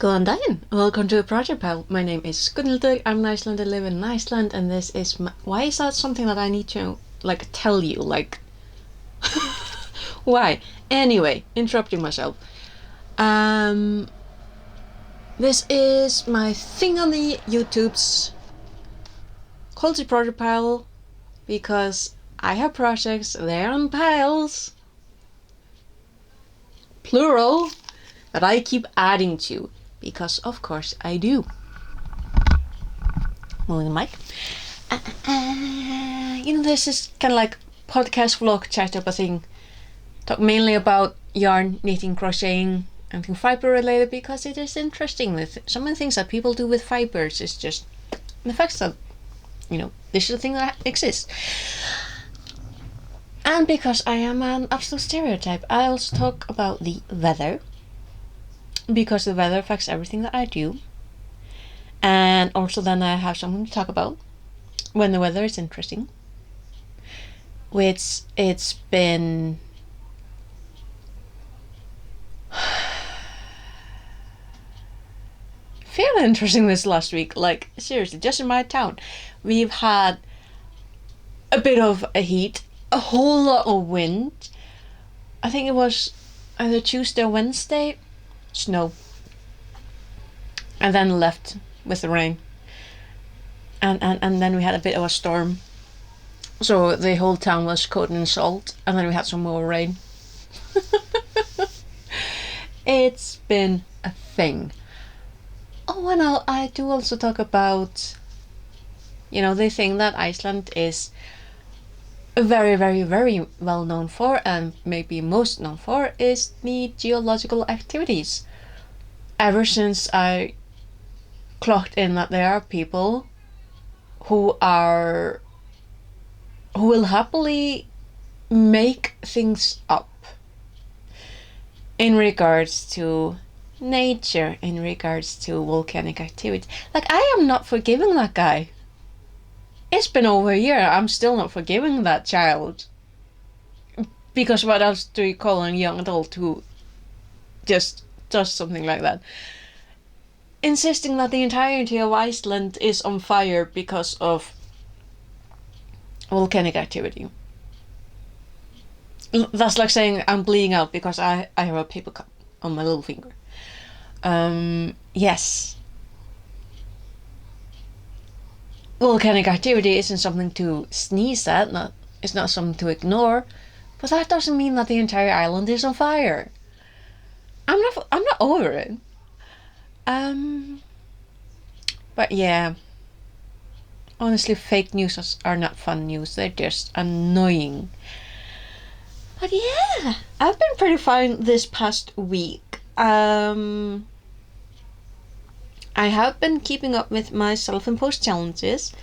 Góðan daginn. Welcome to the project pile. My name is Gunnildur. I'm an Icelander, live in Iceland, and this is why is that something that I need to tell you? Why? Anyway, interrupting myself. This is my thing on the YouTubes called the project pile because I have projects. They're on piles, plural, that I keep adding to. Because of course I do. Moving the mic. This is kind of like podcast vlog chat type of thing. Talk mainly about yarn, knitting, crocheting, anything fiber related because it is interesting. Some of the things that people do with fibers is just the fact that this is a thing that exists. And because I am an absolute stereotype, I also talk about the weather. Because the weather affects everything that I do. And also then I have something to talk about when the weather is interesting. Which it's been fairly interesting this last week. Like, seriously, just in my town. We've had a bit of a heat, a whole lot of wind. I think it was either Tuesday or Wednesday. Snow, and then left with the rain, and then we had a bit of a storm, so the whole town was coated in salt, and then we had some more rain. It's been a thing. Oh, and I do also talk about the thing that Iceland is very, very, very well known for, and maybe most known for, is the geological activities. Ever since I clocked in that there are people who will happily make things up in regards to nature, in regards to volcanic activity. Like, I am not forgiving that guy. It's been over a year. I'm still not forgiving that child. Because what else do you call a young adult who just does something like that? Insisting that the entirety of Iceland is on fire because of volcanic activity. That's like saying I'm bleeding out because I have a paper cut on my little finger. Yes. Volcanic activity isn't something to sneeze at, it's not something to ignore, but that doesn't mean that the entire island is on fire. I'm not over it. But yeah, honestly, fake news are not fun news. They're just annoying. But yeah, I've been pretty fine this past week. I have been keeping up with my self-imposed challenges,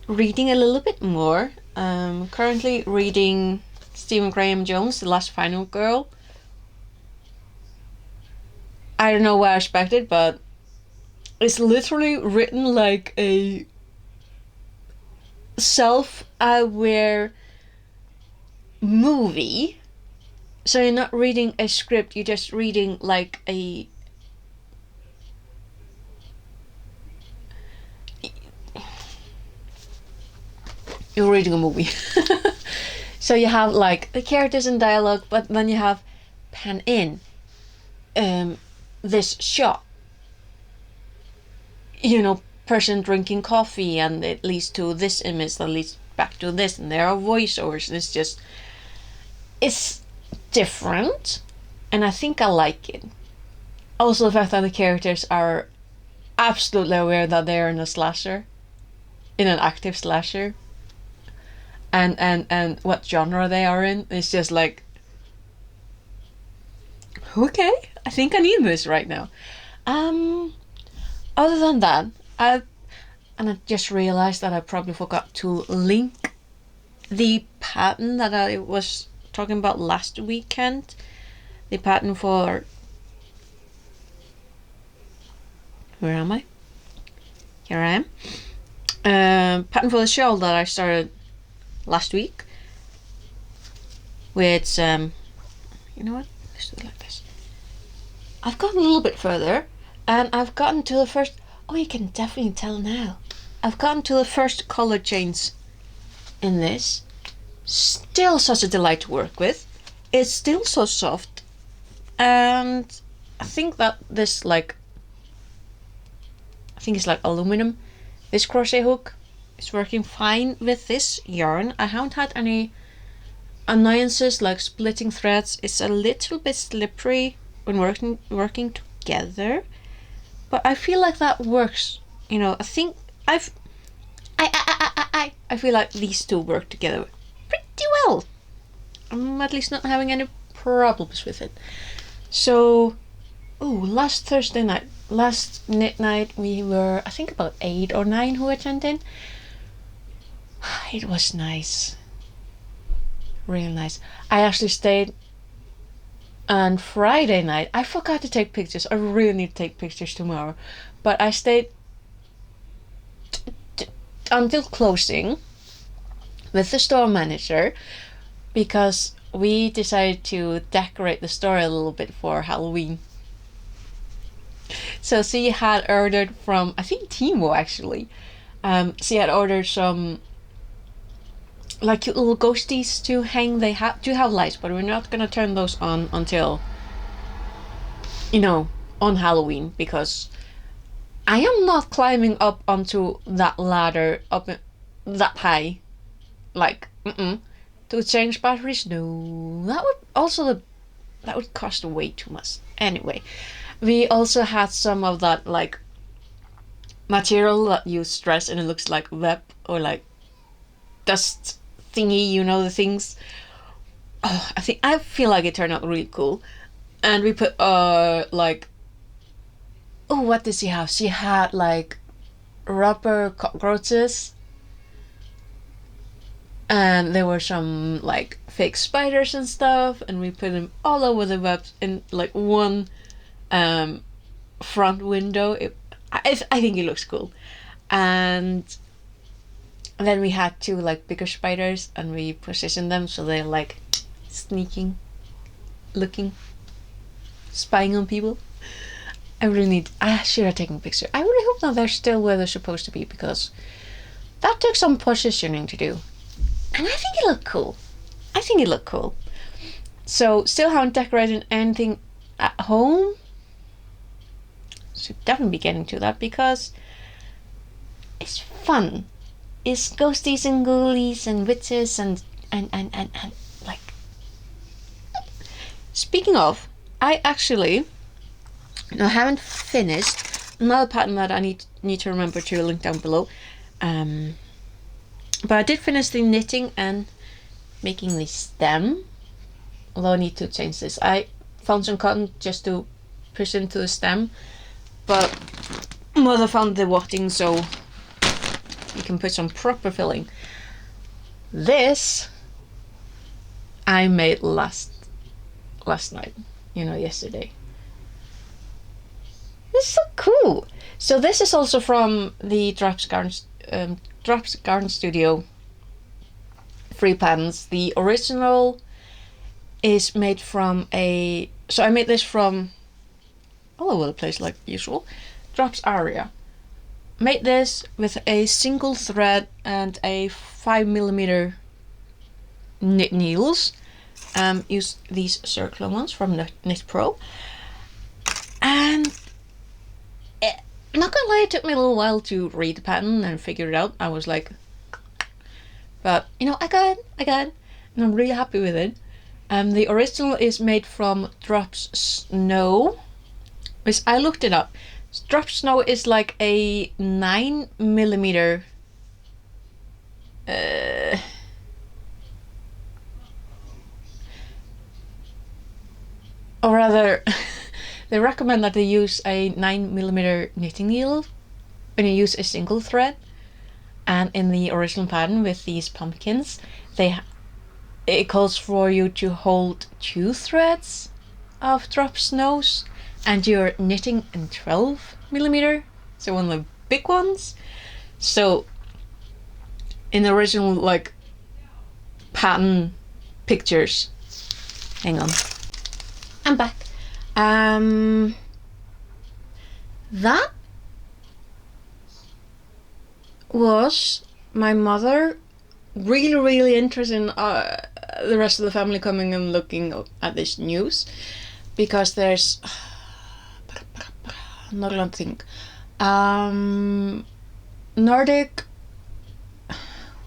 reading a little bit more. Currently reading Stephen Graham Jones' The Last Final Girl. I don't know what I expected, but it's literally written like a self-aware movie. So you're not reading a script, you're just reading like a... You're reading a movie. So you have like the characters in dialogue, but then you have pan in this shot. Person drinking coffee, and it leads to this image that leads back to this, and there are voiceovers. It's different, and I think I like it. Also, the fact that the characters are absolutely aware that they're in an active slasher, and what genre they are in. It's just like, okay, I think I need this right now. Other than that, I just realized that I probably forgot to link the pattern that I was talking about last weekend. The pattern for... Where am I? Here I am. Pattern for the shawl that I started last week. Which, you know what? Let's do it like this. I've gone a little bit further. And I've gotten to the first, oh, you can definitely tell now. I've gotten to the first color change in this. Still such a delight to work with. It's still so soft. And I think that this I think it's like aluminum. This crochet hook is working fine with this yarn. I haven't had any annoyances like splitting threads. It's a little bit slippery when working together, but I feel like that works. You know, I think I feel like these two work together pretty well. I'm at least not having any problems with it. So, last Thursday night, last knit night, we were, I think, about 8 or 9 who attended. It was nice. Really nice. I actually stayed on Friday night. I forgot to take pictures. I really need to take pictures tomorrow. But I stayed until closing with the store manager because we decided to decorate the store a little bit for Halloween. So she had ordered from, I think, Timo actually. She had ordered some like cute little ghosties to hang. They do have lights, but we're not gonna turn those on until, on Halloween, because I am not climbing up onto that ladder up that high, like to change batteries. No, that would cost way too much. Anyway, we also had some of that like material that you stress and it looks like web or like dust thingy, the things. I feel like it turned out really cool. And we put what did she have? She had like rubber cockroaches, and there were some like fake spiders and stuff, and we put them all over the web in like one front window. I think it looks cool. And then we had two like bigger spiders, and we positioned them so they're like sneaking, looking, spying on people. I should have taken a picture. I really hope that they're still where they're supposed to be, because that took some positioning to do. And I think it looked cool. So still haven't decorated anything at home. Should definitely be getting to that because it's fun. It's ghosties and ghoulies and witches and like. Speaking of, I actually haven't finished another pattern that I need to remember to link down below. But I did finish the knitting and making the stem. Although I need to change this. I found some cotton just to push into the stem, but mother found the wadding, so you can put some proper filling. This I made last night, yesterday. This is so cool. So this is also from the Drops Garden Studio free patterns. The original is made from so I made this from all over the place like usual. Drops Aria. Made this with a single thread and a 5mm knit needles. Used these circular ones from Knit Pro. And I'm not gonna lie, it took me a little while to read the pattern and figure it out. I was like, but I got it, and I'm really happy with it. The original is made from Drops Snow, which I looked it up. Drops Snow is like a 9mm or rather they recommend that they use a 9mm knitting needle when you use a single thread. And in the original pattern with these pumpkins, it calls for you to hold 2 threads of Drops Snows, and you're knitting in 12mm, so one of the big ones. So in the original like pattern pictures, hang on, I'm back. That was my mother really, really interested in the rest of the family coming and looking at this news, because there's Norrland Nordic,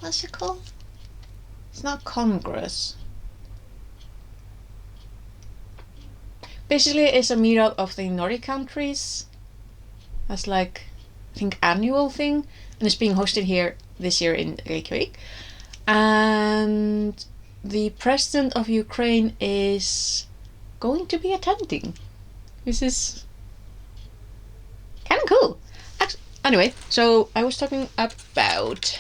what's it called? It's not Congress. Basically, it's a meetup of the Nordic countries. That's like, I think, annual thing, and it's being hosted here this year in Reykjavik. And the president of Ukraine is going to be attending. This is kind of cool. Anyway, so I was talking about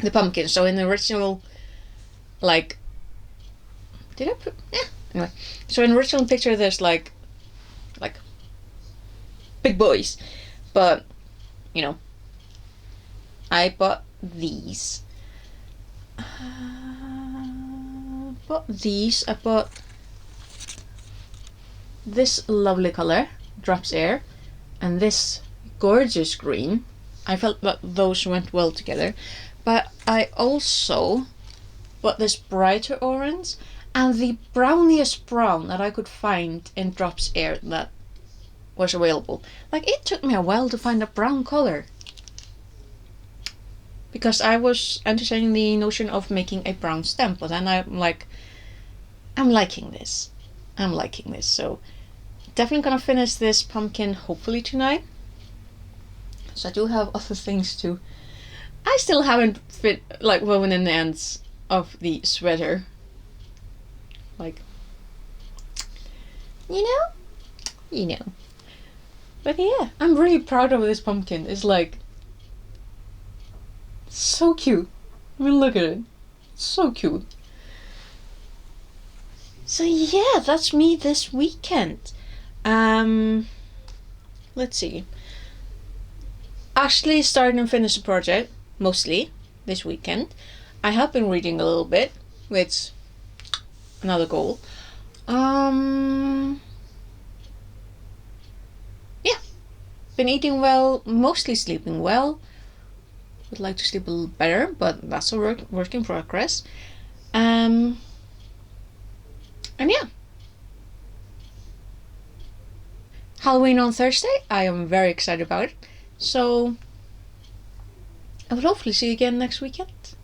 the pumpkin. So in the original, like, did I put? Yeah. Anyway, so in the original picture, there's like big boys, but you know, I bought these. I bought this lovely color, drops air, and this gorgeous green. I felt that those went well together, but I also bought this brighter orange and the browniest brown that I could find in drops air that was available. Like, it took me a while to find a brown color, because I was entertaining the notion of making a brown stem, but then I'm like, I'm liking this, so definitely gonna finish this pumpkin hopefully tonight. So I do have other things to, I still haven't woven in the ends of the sweater, like, you know. But yeah, I'm really proud of this pumpkin. It's like so cute. I mean, look at it. It's so cute. So yeah, that's me this weekend. Let's see. Actually starting and finish a project, mostly, this weekend. I have been reading a little bit, which, another goal. Yeah. Been eating well, mostly sleeping well. Would like to sleep a little better, but that's a work in progress. And yeah. Halloween on Thursday, I am very excited about it. So I will hopefully see you again next weekend.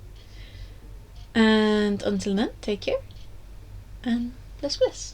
And until then, take care and bless.